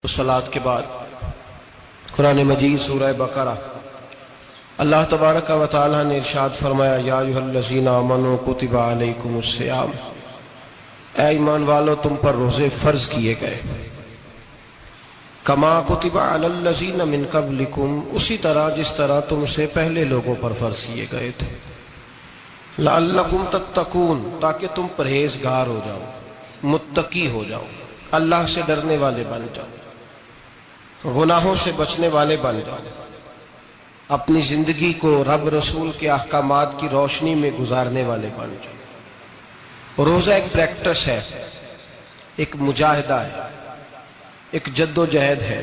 सलात के बाद कुरान मजीद सूरह बकरा अल्लाह तबारक व तआला ने इरशाद फरमाया, या अय्युहल्लज़ीना आमनू कुतिबा अलैकुमुस्सियाम, ऐ ईमान वालो तुम पर रोज़े फ़र्ज किए गए, कमा कुतिबा अलल्लज़ीना मिन क़ब्लिकुम, उसी तरह जिस तरह तुमसे पहले लोगों पर फ़र्ज किए गए थे, लअल्लकुम तत्तकून, ताकि तुम परहेज़गार हो जाओ, मुत्तकी हो जाओ, अल्लाह से डरने वाले बन जाओ, गुनाहों से बचने वाले बन जाओ, अपनी जिंदगी को रब रसूल के अहकामात की रोशनी में गुजारने वाले बन जाओ। रोज़ा एक प्रैक्टिस है, एक मुजाहिदा है, एक जद्दोजहद है।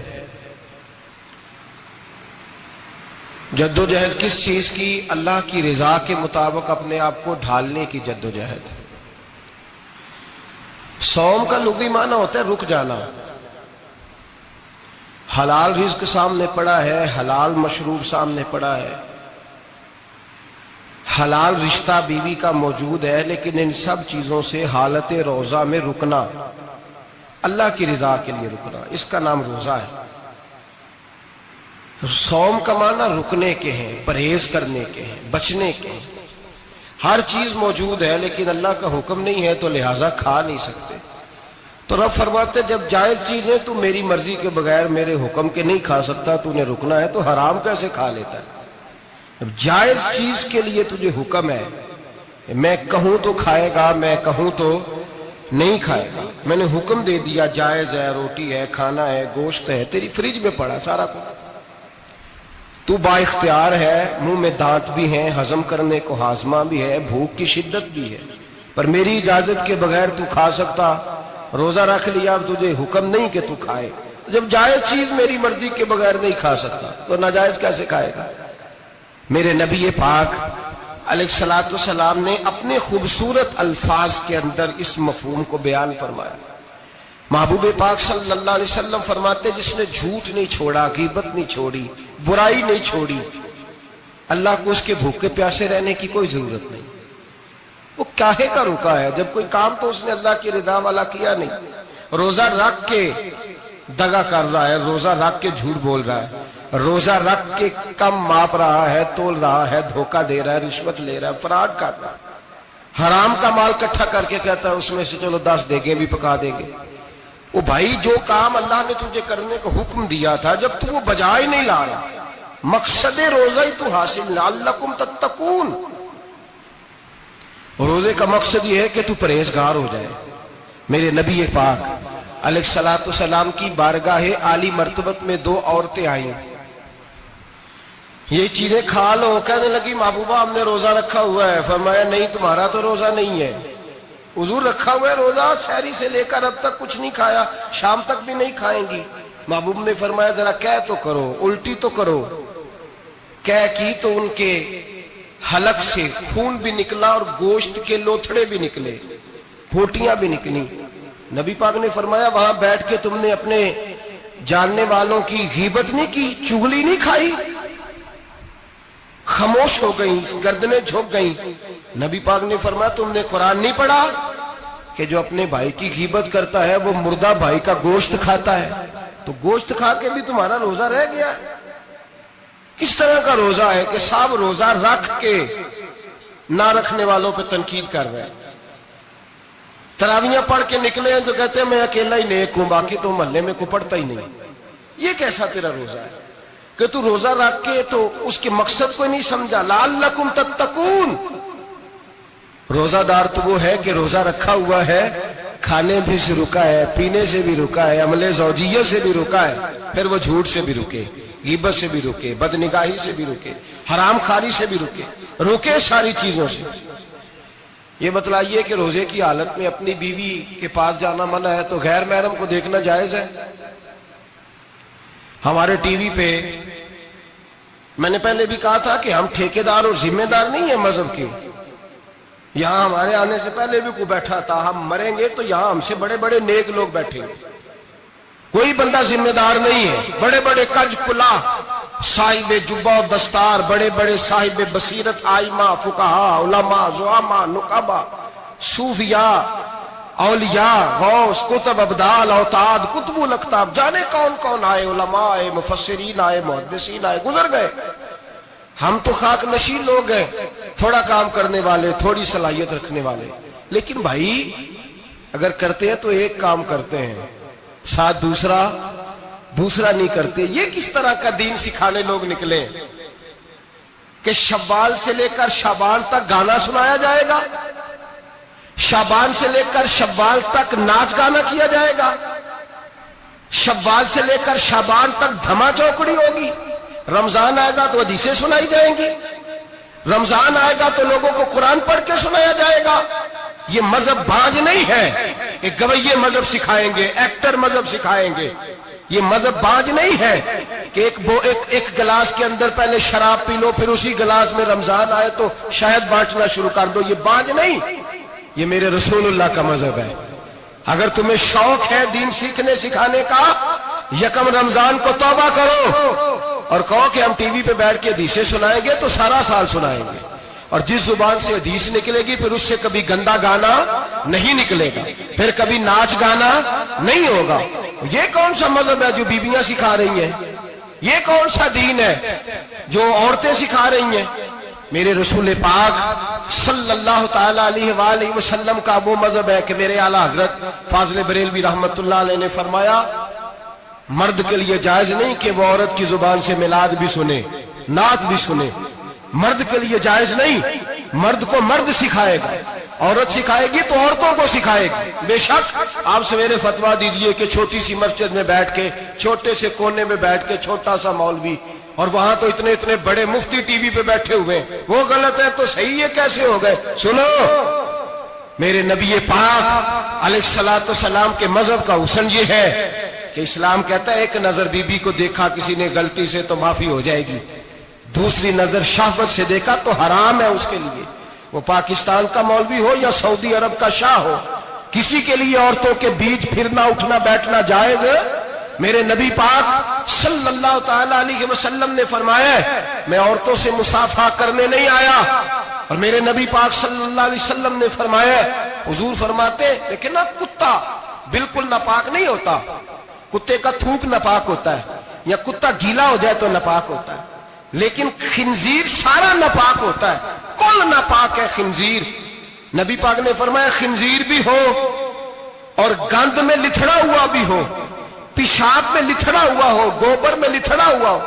जद्दोजहद किस चीज़ की? अल्लाह की रज़ा के मुताबिक अपने आप को ढालने की जद्दोजहद। सौम का लुग़वी माना होता है रुक जाना। हलाल रिज़्क सामने पड़ा है, हलाल मशरूब सामने पड़ा है, हलाल रिश्ता बीवी का मौजूद है, लेकिन इन सब चीजों से हालत रोजा में रुकना, अल्लाह की रज़ा के लिए रुकना, इसका नाम रोजा है। सौम का माना रुकने के हैं, परहेज करने के हैं, बचने के हैं। हर चीज मौजूद है लेकिन अल्लाह का हुक्म नहीं है तो लिहाजा खा नहीं सकते। तो रब फरमाते जब जायज चीज है तू मेरी मर्जी के बगैर मेरे हुक्म के नहीं खा सकता, तूने रुकना है तो हराम कैसे खा लेता है? अब जायज चीज के लिए तुझे हुक्म है, मैं कहूं तो खाएगा, मैं कहूं तो नहीं खाएगा। मैंने हुक्म दे दिया, जायज है, रोटी है, खाना है, गोश्त है, तेरी फ्रिज में पड़ा सारा कुछ, तू बाइख्तियार है, मुंह में दांत भी हैं, हजम करने को हाजमा भी है, भूख की शिद्दत भी है, पर मेरी इजाजत के बगैर तू खा सकता? रोजा रख लिया, तुझे हुक्म नहीं कि तू खाए। जब जायज चीज मेरी मर्जी के बगैर नहीं खा सकता तो नाजायज कैसे खाएगा? मेरे नबी पाक अलैहिस्सलातु वस्सलाम ने अपने खूबसूरत अल्फाज के अंदर इस मफहूम को बयान फरमाया। महबूब पाक सल्लल्लाहु अलैहि वसल्लम फरमाते, जिसने झूठ नहीं छोड़ा, गीबत नहीं छोड़ी, बुराई नहीं छोड़ी, अल्लाह को उसके भूखे प्यासे रहने की कोई जरूरत नहीं। वो काहे का रुका है? जब कोई काम तो उसने अल्लाह की रिदा वाला किया नहीं। रोजा रख के दगा कर रहा है, रोजा रख के झूठ बोल रहा है, रोजा रख के कम माप रहा है, तोल रहा है, धोखा दे रहा है, रिश्वत ले रहा है, फराड कर रहा है, हराम का माल इकट्ठा करके कहता है उसमें से चलो 10 देंगे भी पका देंगे। वो भाई जो काम अल्लाह ने तुझे करने को हुक्म दिया था, जब तू वो बजा ही नहीं ला रहा, मकसद रोजा ही तू हासिल, लअल्लकुम तत्तकून। रोजे का मकसद ये है कि तू परहेजगार हो जाए। मेरे नबी पाक अलैहिस्सलातु वस्सलाम की बारगाह आली मर्तबत में 2 औरतें आई, ये चीजें खा लो, कहने लगी महबूबा हमने रोजा रखा हुआ है। फरमाया नहीं, तुम्हारा तो रोजा नहीं है, हुजूर रखा हुआ है रोजा, सहरी से लेकर अब तक कुछ नहीं खाया, शाम तक भी नहीं खाएंगी। महबूब ने फरमाया जरा कह तो करो, उल्टी तो करो। कह की तो उनके हलक से खून भी निकला और गोश्त के लोथड़े भी निकले, फोटियां भी निकली। नबी पाक ने फरमाया वहां बैठ के तुमने अपने जानने वालों की गीबत नहीं की, चुगली नहीं खाई? खामोश हो गई, गर्दनें झुक गई। नबी पाक ने फरमाया तुमने कुरान नहीं पढ़ा कि जो अपने भाई की गीबत करता है वो मुर्दा भाई का गोश्त खाता है? तो गोश्त खा के भी तुम्हारा रोजा रह गया। किस तरह का रोजा है कि सब रोजा रख के ना रखने वालों पे तनकीद कर रहे हैं। तरावियां पढ़ के निकले हैं तो कहते हैं मैं अकेला ही नेक हूं, बाकी तो मोहल्ले में कोई पढ़ता ही नहीं। ये कैसा तेरा रोजा है कि तू रोजा रख के तो उसके मकसद को नहीं समझा? लअल्लकुम तत्तकून। रोजादार तो वो है कि रोजा रखा हुआ है, खाने भी से रुका है, पीने से भी रुका है, अमले ज़ौजिया से भी रुका है, फिर वो झूठ से भी रुके, गीबत से भी रुके, बदनिगाही से भी रुके, हराम खारी से भी रुके सारी चीजों से। ये बतलाइए कि रोजे की हालत में अपनी बीवी के पास जाना मना है तो गैर महरम को देखना जायज है? हमारे टीवी पे मैंने पहले भी कहा था कि हम ठेकेदार और जिम्मेदार नहीं है मजहब के। यहां हमारे आने से पहले भी कोई बैठा था, हम मरेंगे तो यहां हमसे बड़े बड़े नेक लोग बैठे, कोई बंदा जिम्मेदार नहीं है। बड़े बड़े कज कुला साहिब जुब्बा और दस्तार, बड़े बड़े साहिब बसीरत, आइमा, फुकाहा, उलमा, जुआमा, नुकाबा, सूफिया, اولیاء، غوث، کتب، ابدال، اوتاد، کتب الاقطاب، جانے کون کون آئے، علماء آئے، مفسرین آئے، محدثین آئے، گزر گئے. ہم تو خاک نشین لوگ ہیں، تھوڑا کام کرنے والے، تھوڑی صلاحیت رکھنے والے. لیکن بھائی اگر کرتے ہیں تو ایک کام کرتے ہیں، ساتھ دوسرا نہیں کرتے. یہ کس طرح کا دین سکھانے لوگ نکلے کہ شوال سے لے کر شعبان تک گانا سنایا جائے گا، شعبان سے لے کر شوال تک ناچ گانا کیا جائے گا، شوال سے لے کر شعبان تک دھما چوکڑی ہوگی، رمضان آئے گا تو حدیثیں سنائی جائیں گی، رمضان آئے گا تو لوگوں کو قرآن پڑھ کے سنایا جائے گا. یہ مذہب باز نہیں ہے کہ گویے مذہب سکھائیں گے، ایکٹر مذہب سکھائیں گے. یہ مذہب باز نہیں ہے کہ ایک گلاس کے اندر پہلے شراب پی لو، پھر اسی گلاس میں رمضان آئے تو شہد بانٹنا شروع کر دو. یہ باز نہیں، یہ میرے رسول اللہ کا مذہب ہے. اگر تمہیں شوق ہے دین سیکھنے سکھانے کا، یکم رمضان کو توبہ کرو اور کہو کہ ہم ٹی وی پہ بیٹھ کے حدیثیں سنائیں گے تو سارا سال سنائیں گے. اور جس زبان سے حدیث نکلے گی پھر اس سے کبھی گندا گانا نہیں نکلے گا، پھر کبھی ناچ گانا نہیں ہوگا. یہ کون سا مذہب ہے جو بیویاں سکھا رہی ہیں؟ یہ کون سا دین ہے جو عورتیں سکھا رہی ہیں؟ میرے رسول پاک صلی اللہ تعالی علیہ وآلہ وسلم کا وہ مذہب ہے کہ میرے اعلیٰ حضرت فاضل بریلوی رحمت اللہ علیہ نے فرمایا مرد کے لیے جائز نہیں کہ وہ عورت کی زبان سے میلاد بھی سنے، نعت بھی سنے. مرد کے لیے جائز نہیں، مرد کو مرد سکھائے گا، عورت سکھائے گی تو عورتوں کو سکھائے گی. بے شک آپ سویرے فتویٰ دیجئے کہ چھوٹی سی مسجد میں بیٹھ کے، چھوٹے سے کونے میں بیٹھ کے چھوٹا سا مولوی، اور وہاں تو اتنے بڑے مفتی ٹی وی پہ بیٹھے ہوئے، وہ غلط ہے تو صحیح ہے کیسے ہو گئے؟ سنو، میرے نبی پاک علیہ الصلوۃ والسلام کے مذہب کا حسن یہ ہے کہ اسلام کہتا ہے ایک نظر بی بی کو دیکھا کسی نے غلطی سے تو معافی ہو جائے گی، دوسری نظر شہوت سے دیکھا تو حرام ہے اس کے لیے. وہ پاکستان کا مولوی ہو یا سعودی عرب کا شاہ ہو، کسی کے لیے عورتوں کے بیچ پھرنا اٹھنا بیٹھنا جائز ہے. میرے نبی پاک صلی اللہ تعالی علیہ وسلم نے فرمایا میں عورتوں سے مصافحہ کرنے نہیں آیا. اور میرے نبی پاک صلی اللہ علیہ وسلم نے فرمایا، حضور فرماتے لیکن نا کتا بالکل ناپاک نہیں ہوتا، کتے کا تھوک ناپاک ہوتا ہے یا کتا گیلا ہو جائے تو ناپاک ہوتا ہے، لیکن خنزیر سارا ناپاک ہوتا ہے، کل ناپاک ہے خنزیر. نبی پاک نے فرمایا خنزیر بھی ہو اور گند میں لتھڑا ہوا بھی ہو، پیشاب میں لتھڑا ہوا ہو، گوبر میں لتھڑا ہوا ہو،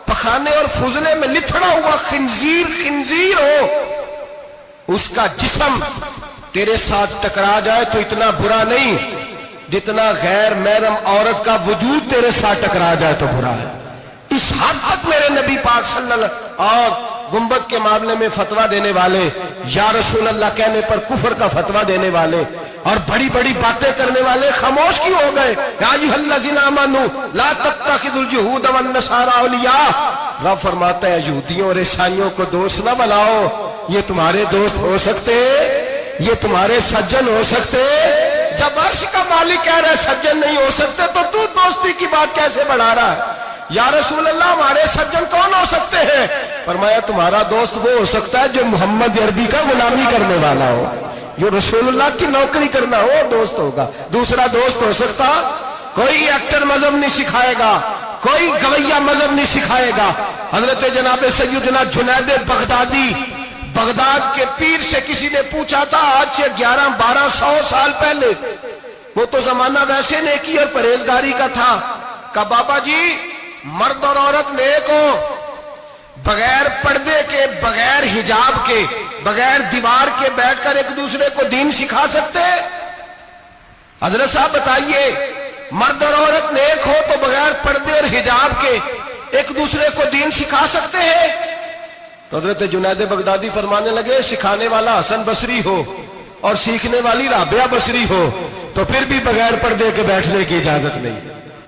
پخانے اور فضلے میں لتھڑا ہوا خنزیر ہو، اس کا جسم تیرے ساتھ ٹکرا جائے تو اتنا برا نہیں جتنا غیر محرم عورت کا وجود تیرے ساتھ ٹکرا جائے تو برا ہے. اس حد تک میرے نبی پاک صلی اللہ علیہ وسلم اور گنبد کے معاملے میں فتویٰ دینے والے، یا رسول اللہ کہنے پر کفر کا فتویٰ دینے والے اور بڑی بڑی باتیں کرنے والے خاموش کیوں ہو گئے؟ یا ایھا الذین آمنوا لا تتخذوا اليہود والنصارى اولیاء. رب فرماتا ہے یہودیوں اور عیسائیوں کو دوست نہ بناؤ، یہ تمہارے دوست ہو سکتے، یہ تمہارے سجن ہو سکتے. جب عرش کا مالک کہہ رہا ہے سجن نہیں ہو سکتے تو دوستی کی بات کیسے بڑھا رہا ہے؟ یا رسول اللہ ہمارے سجن کون ہو سکتے ہیں؟ فرمایا تمہارا دوست وہ ہو سکتا ہے جو محمد عربی کا غلامی کرنے والا ہو، جو رسول اللہ کی نوکری کرنا ہو دوست ہوگا. دوسرا دوست ہو سکتا؟ کوئی ایکٹر مذہب نہیں سکھائے گا، کوئی گویہ مذہب نہیں سکھائے گا. حضرت جناب سیدنا جنید بغدادی، بغداد کے پیر سے کسی نے پوچھا تھا آج سے 1100-1200 سال پہلے، وہ تو زمانہ ویسے نیکی اور پرہیزگاری کا تھا، کہا بابا جی مرد اور عورت نیک ہو، بغیر پردے کے، بغیر حجاب کے، بغیر دیوار کے بیٹھ کر ایک دوسرے کو دین سکھا سکتے؟ حضرت صاحب بتائیے، مرد اور عورت نیک ہو تو بغیر پردے اور حجاب کے ایک دوسرے کو دین سکھا سکتے ہیں؟ تو حضرت جنید بغدادی فرمانے لگے سکھانے والا حسن بصری ہو اور سیکھنے والی رابعہ بصری ہو تو پھر بھی بغیر پردے کے بیٹھنے کی اجازت نہیں.